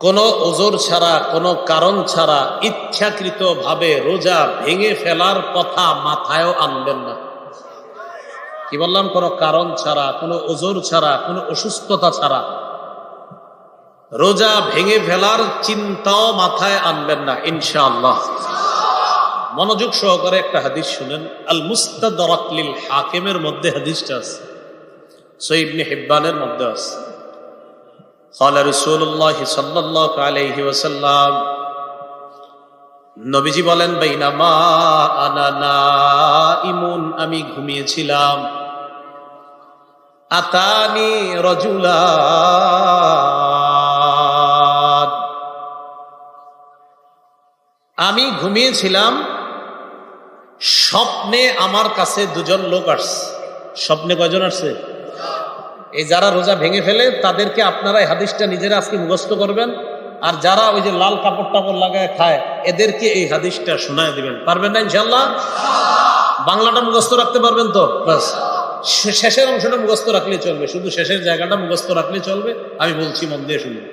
কোনো ওজর ছাড়া, কোনো কারণ ছাড়া ইচ্ছাকৃতভাবে রোজা ভেঙে ফেলার কথা মাথায়ও আনবেন না। কি বললাম? কোনো কারণ ছাড়া, কোনো ওজর ছাড়া, কোনো অসুস্থতা ছাড়া রোজা ভেঙে ফেলার চিন্তাও মাথায় আনবেন না ইনশাআল্লাহ। মনোযোগ সহকারে একটা হাদিস শুনেন। আল মুস্তাদরাক লিল হাকিমের মধ্যে হাদিসটা আছে, সহিহ ইবনে হিব্বানের মধ্যে আছে। قال رسول الله صلى الله عليه وسلم, নবীজি বলেন, বাইনামা আনা নাইমুন, আমি ঘুমিয়েছিলাম, আতানি রাজুলান, আমি ঘুমিয়েছিলাম, স্বপ্নে আমার কাছে দুজন লোক আসছে। স্বপ্নে কয়জন আসছে? এই যারা রোজা ভেঙে ফেলে তাদেরকে আপনারা এই হাদিসটা নিজেরা আজকে মুখস্থ করবেন, আর যারা ওই যে লাল কাপড় টাপড় লাগায় খায় এদেরকে এই হাদিসটা শোনায় দিবেন। পারবেন না ইনশাআল্লাহ? বাংলাটা মুখস্থ রাখতে পারবেন তো? বাস শেষের অংশটা মুখস্থ রাখলে চলবে, শুধু শেষের জায়গাটা মুখস্থ রাখলে চলবে। আমি বলছি, মন দিয়ে শুনুন।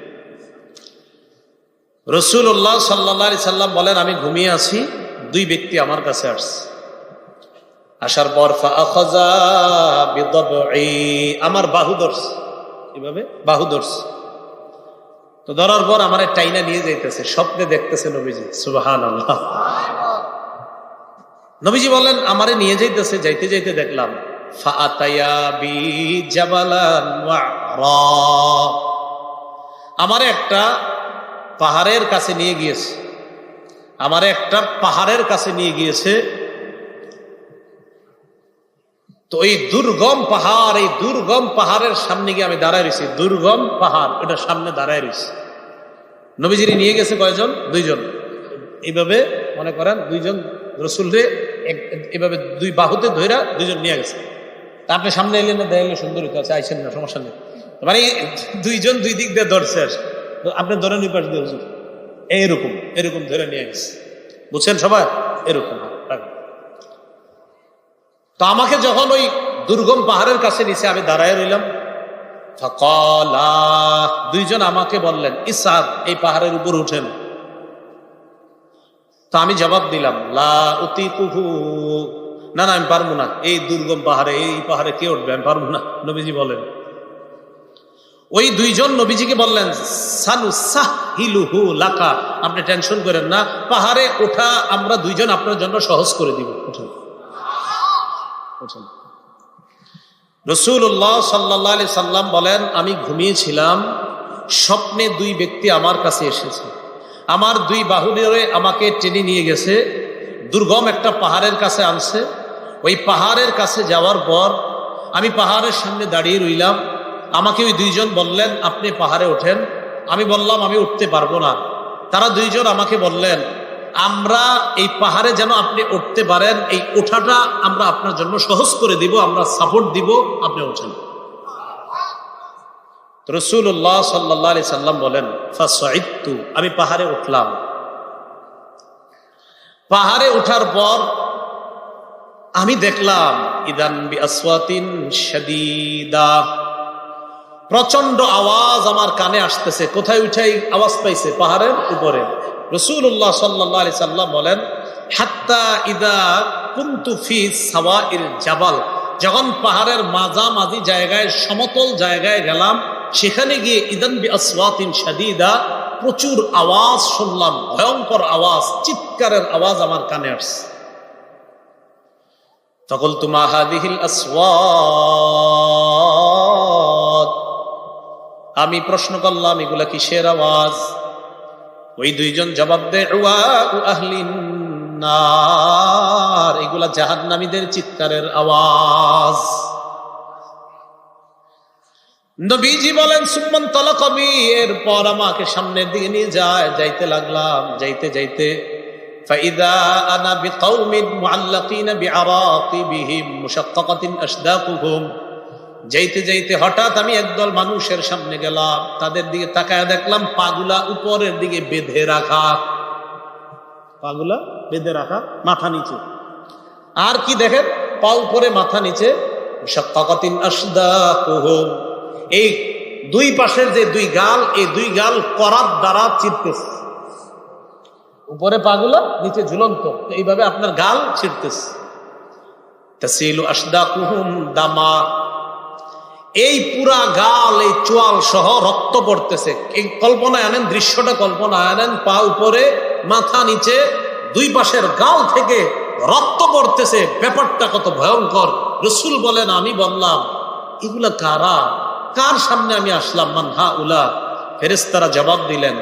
রাসূলুল্লাহ সাল্লাল্লাহু আলাইহি সাল্লাম বলেন, আমি ঘুমিয়ে আছি, দুই ব্যক্তি আমার কাছে আসছে। আসার পর ফাআখাযা বিদবঈ, আমার বাহু ধরছে, এভাবে বাহু ধরছে। তো ধরার পর আমার টাইনা নিয়ে যাইতেছে, স্বপ্নে দেখতেছে নবীজি। সুবহানাল্লাহ। নবীজি বলেন, আমারে নিয়ে যাইতেছে, যাইতে যাইতে দেখলাম ফাআতায়া বি জাবালান ওয়া'রা, আমারে একটা পাহাড়ের কাছে নিয়ে গিয়েছে, আমারে একটা পাহাড়ের কাছে নিয়ে গিয়েছে। তো এই দুর্গম পাহাড়, এই দুর্গম পাহাড়ের সামনে গিয়ে আমি দাঁড়ায় রয়েছি। দুর্গম পাহাড়, এটার সামনে দাঁড়ায় রয়েছি। নবীজিরে নিয়ে গেছে কয়জন? দুইজন। এইভাবে মনে করেন দুইজন রসুলরে এইভাবে দুই বাহুতে ধইরা দুইজন নিয়ে গেছে। তা আপনি সামনে এলেন না, দেখলে সুন্দর হইতে আছে, আইসেন না, সমস্যা নেই। মানে দুইজন দুই দিক দিয়ে ধরছে, আপনি ধরে নিয়ে পাশ দিয়ে হুজুর এইরকম এরকম ধরে নিয়ে গেছে। বুঝছেন সবাই? এরকম। তো আমাকে যখন ওই দুর্গম পাহাড়ের কাছে নিচে আমি দাঁড়ায় রইলাম, ফাকালা, দুইজন আমাকে বললেন, ইসআদ, এই পাহাড়ের উপর উঠেন। তো আমি জবাব দিলাম, লা উতিকুহু, না না, আমি পারবো না, এই দুর্গম পাহাড়ে, এই পাহাড়ে কে উঠবে, আমি পারবো না। নবীজি বলেন, ওই দুইজন নবীজিকে বললেন, সানুসাহিলুহু লাকা, আপনি টেনশন করেন না, পাহাড়ে ওঠা আমরা দুইজন আপনার জন্য সহজ করে দিব, উঠুন। রাসূলুল্লাহ সাল্লাল্লাহু আলাইহি সাল্লাম বলেন, আমি ঘুমিয়েছিলাম, স্বপ্নে দুই ব্যক্তি আমার কাছে এসেছে, আমার দুই বাহু ধরে আমাকে টেনে নিয়ে গেছে, দুর্গম একটা পাহাড়ের কাছে আনছে। ওই পাহাড়ের কাছে যাওয়ার পর আমি পাহাড়ের সামনে দাঁড়িয়ে রইলাম। আমাকে ওই দুইজন বললেন, আপনি পাহাড়ে ওঠেন। আমি বললাম, আমি উঠতে পারবো না। তারা দুইজন আমাকে বললেন, আমরা এই পাহাড়ে যেন আপনি উঠতে পারেন, এই ওঠাটা আমরা আপনার জন্য সহজ করে দিব, আমরা সাপোর্ট দিব, আপনি ওঠেন। রাসূলুল্লাহ সাল্লাল্লাহু আলাইহি সাল্লাম বলেন, ফাসাইদতু, আমি পাহাড়ে উঠলাম। পাহাড়ে ওঠার পর আমি দেখলাম, ইদান বিআসওয়াতিন শাদীদা, প্রচন্ড আওয়াজ আমার কানে আসতেছে। কোথায় উঠাই আওয়াজ পাইছে? পাহাড়ের উপরে। রাসূলুল্লাহ সাল্লাল্লাহু আলাইহি সাল্লাম বলেন, হাত্তা ইদা কুনতু ফি সাওয়াইল জাবাল, যখন পাহাড়ের মাঝামাঝি জায়গায়, সমতল জায়গায় গেলাম, সেখানে গিয়ে ইদান বিআসওয়াতিন শাদীদা, প্রচুর আওয়াজ শুনলাম, ভয়ঙ্কর আওয়াজ, চিৎকারের আওয়াজ আমার কানে আসছে। ফাকুলতু মা হাযিহিল আসওয়াত, আমি প্রশ্ন করলাম, এগুলা কিসের আওয়াজ? ওই দুইজন জবাব দেয়, আহলিন নার, এগুলা জাহান্নামীদের চিৎকারের আওয়াজ। নবীজি বলেন, সুম্মান তালাকাবি, এরপর আমাকে সামনের দিকে নিয়ে যায়, যাইতে লাগলাম। যাইতে যাইতে ফাইদা আনা বিকাউমিন মুআল্লাকিনা বিআরাকিবিহিম মুশাক্কাকাতিন আশদাকুহুম, যাইতে যাইতে হঠাৎ আমি একদল মানুষের সামনে গেলাম, তাদের দিকে তাকায় দেখলাম পাগুলা উপরের দিকে বেঁধে রাখা, পাগুলা বেঁধে রাখা, মাথা নিচে। আর কি দেখেন? পা উপরে মাথা নিচে। মুশাক্কাকাতিন আশদাকুহুম, এই দুই পাশের যে দুই গাল, এই দুই গাল করাত দ্বারা চিরতেছে, উপরে পাগুলো নিচে ঝুলন্ত, এইভাবে আপনার গাল ছিঁড়তেছে। তাসিলু আশদাকুহুম দামা, এই পুরা গাল, এই চোয়াল সহ রক্ত পড়তেছে। এই কল্পনায় আনেন, দৃশ্যটা কল্পনায় আনেন, পা উপরে মাথা নিচে দুই পাশের গাল থেকে রক্ত পড়তেছে, ব্যাপারটা কত ভয়ঙ্কর। রাসূল বলেন, আমি বললাম এগুলা কারা, কার সামনে আমি আসলাম? মান হাউলা? ফেরেশতারা জবাব দিলেন,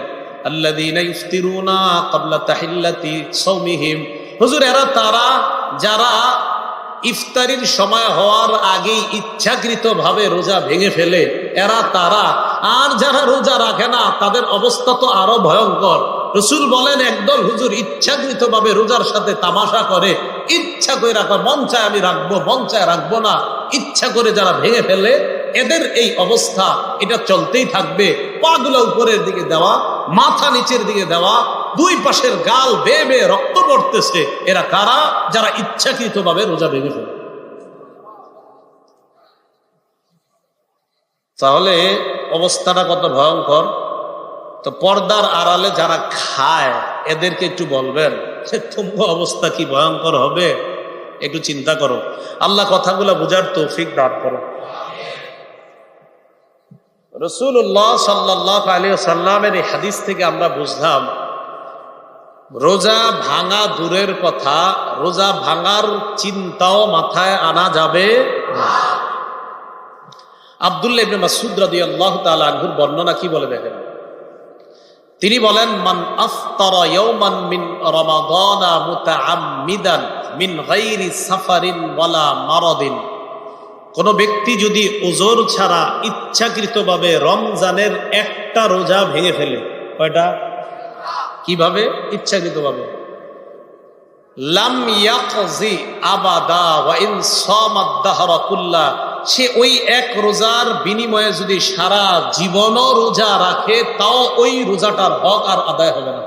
আল্লাযীনা ইফতিরুনা ক্বাবলা তাহিল্লাতি সাওমিহিম, হুজুর এরা তারা যারা ইফতারির সময় হওয়ার আগেই ইচ্ছাকৃতভাবে রোজা ভেঙে ফেলে, এরা তারা। আর যারা রোজা রাখে না তাদের অবস্থা তো আরো ভয়ঙ্কর। রাসূল বলেন, একদল হুজুর ইচ্ছাকৃতভাবে রোজার সাথে তামাশা করে, ইচ্ছা করে রাখা, মন চায় আমি রাখবো, মন চায় রাখবো না, ইচ্ছা করে যারা ভেঙে ফেলে, এদের এই অবস্থা এটা চলতেই থাকবে। পাগুলো উপরের দিকে দেওয়া, মাথা নিচের দিকে দেওয়া, দুই পাশের গাল বেয়ে বেয়ে রক্ত পড়তেছে। এরা কারা? যারা ইচ্ছাকৃতভাবে রোজা ভেঙে ফেলে। তাহলে অবস্থাটা কত ভয়ঙ্কর। তো পর্দার আড়ালে যারা খায় এদেরকে একটু বলবেন যে তোমার অবস্থা কি ভয়ঙ্কর হবে, একটু চিন্তা করো। আল্লাহ কথাগুলো বোঝার তৌফিক দান করো। রাসূলুল্লাহ সাল্লাল্লাহু আলাইহি ওয়াসাল্লামের এই হাদিস থেকে আমরা বুঝলাম, রোজা ভাঙা দূরের কথা, রোজা ভাঙার চিন্তাও মাথায় আনা যাবে না। আব্দুল্লাহ ইবনে মাসউদ রাদিয়াল্লাহু তাআলা আনহুর বর্ণনা কি বলে দেখেন। তিনি বলেন, মান আফতারা ইয়াওমান মিন রমাদানা মুতাআম্মিদান মিন গায়রি সাফারিন ওয়ালা মারাদিন, কোন ব্যক্তি যদি ওজর ছাড়া ইচ্ছাকৃতভাবে রমজানের একটা রোজা ভেঙে ফেলে, কয়টা? কিভাবে? ইচ্ছাকৃতভাবে। লাম ইয়াকজি আবাদা ওয়া ইন সামাদ দাহরা কুল্লা, সে ওই এক রোজার বিনিময়ে যদি সারা জীবনও রোজা রাখে, তাও ওই রোজাটার হক আর আদায় হবে না।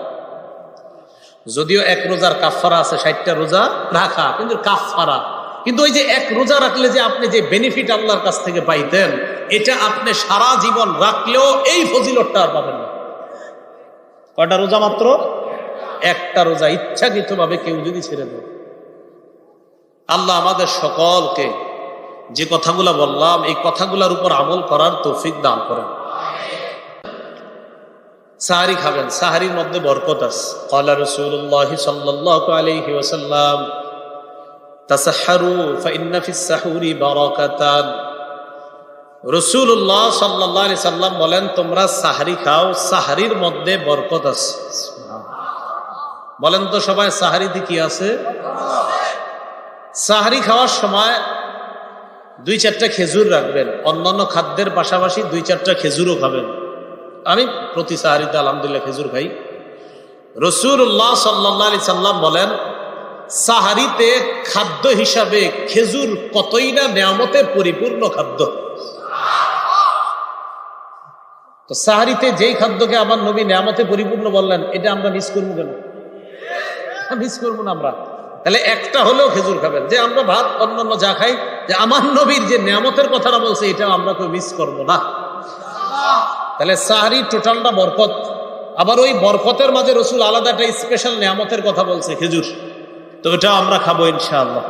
যদিও এক রোজার কাফারা আছে, 60টা রোজা রাখা, কিন্তু কাফারা। কিন্তু ওই যে এক রোজা রাখলে যে আপনি যে বেনিফিট আল্লাহর কাছ থেকে পাইতেন, এটা আপনি সারা জীবন রাখলেও এই ফজিলতটা আর পাবেন না। কয়টা রোজা? মাত্র একটা রোজা ইচ্ছাকৃতভাবে কেউ যদি ছেড়ে দেয়। আল্লাহ আমাদের সকলকে যে কথাগুলা বললাম এই কথাগুলোর উপর আমল করার তৌফিক দান করেন। সাহারি খাবেন, সাহারির মধ্যে বরকত আছে। ক্বালা রাসূলুল্লাহ সাল্লাল্লাহু আলাইহি ওয়াসাল্লাম, তাসাহহারু ফাইন্না ফিস সাহুরি বারাকাতান। রাসূলুল্লাহ সাল্লাল্লাহু আলাইহি সাল্লাম বলেন, তোমরা সাহারি খাও, সাহারির মধ্যে বরকত আছে। বলেন তো সবাই, সাহারিতে কি আছে? সাহারি খাওয়ার সময় 2-4টা খেজুর রাখবেন, অন্যান্য খাদ্যের পাশাপাশি 2-4টা খেজুরও খাবেন। আমি প্রতি সাহারিতে আলহামদুলিল্লাহ খেজুর খাই। রাসূলুল্লাহ সাল্লাল্লাহু আলাইহি সাল্লাম বলেন, সাহারিতে খাদ্য হিসাবে খেজুর কতই না নেয়ামতে পরিপূর্ণ খাদ্য। তো সাহারিতে যেই খাদ্যকে আমার নবী নেয়ামতে পরিপূর্ণ বললেন, এটা আমরা মিস করবো কেন? মিস করবো না আমরা। তাহলে একটা হলেও খেজুর খাবেন। যে আমরা ভাত অন্যান্য যা খাই, যে আমার নবীর যে নেয়ামতের কথাটা বলছে, এটা আমরা কেউ মিস করবো না। তাহলে সাহারি টোটালটা বরকত। আবার ওই বরকতের মাঝে রাসূল আলাদা একটা স্পেশাল নেয়ামতের কথা বলছে, খেজুর। তো এটা আমরা খাবো ইনশাআল্লাহ।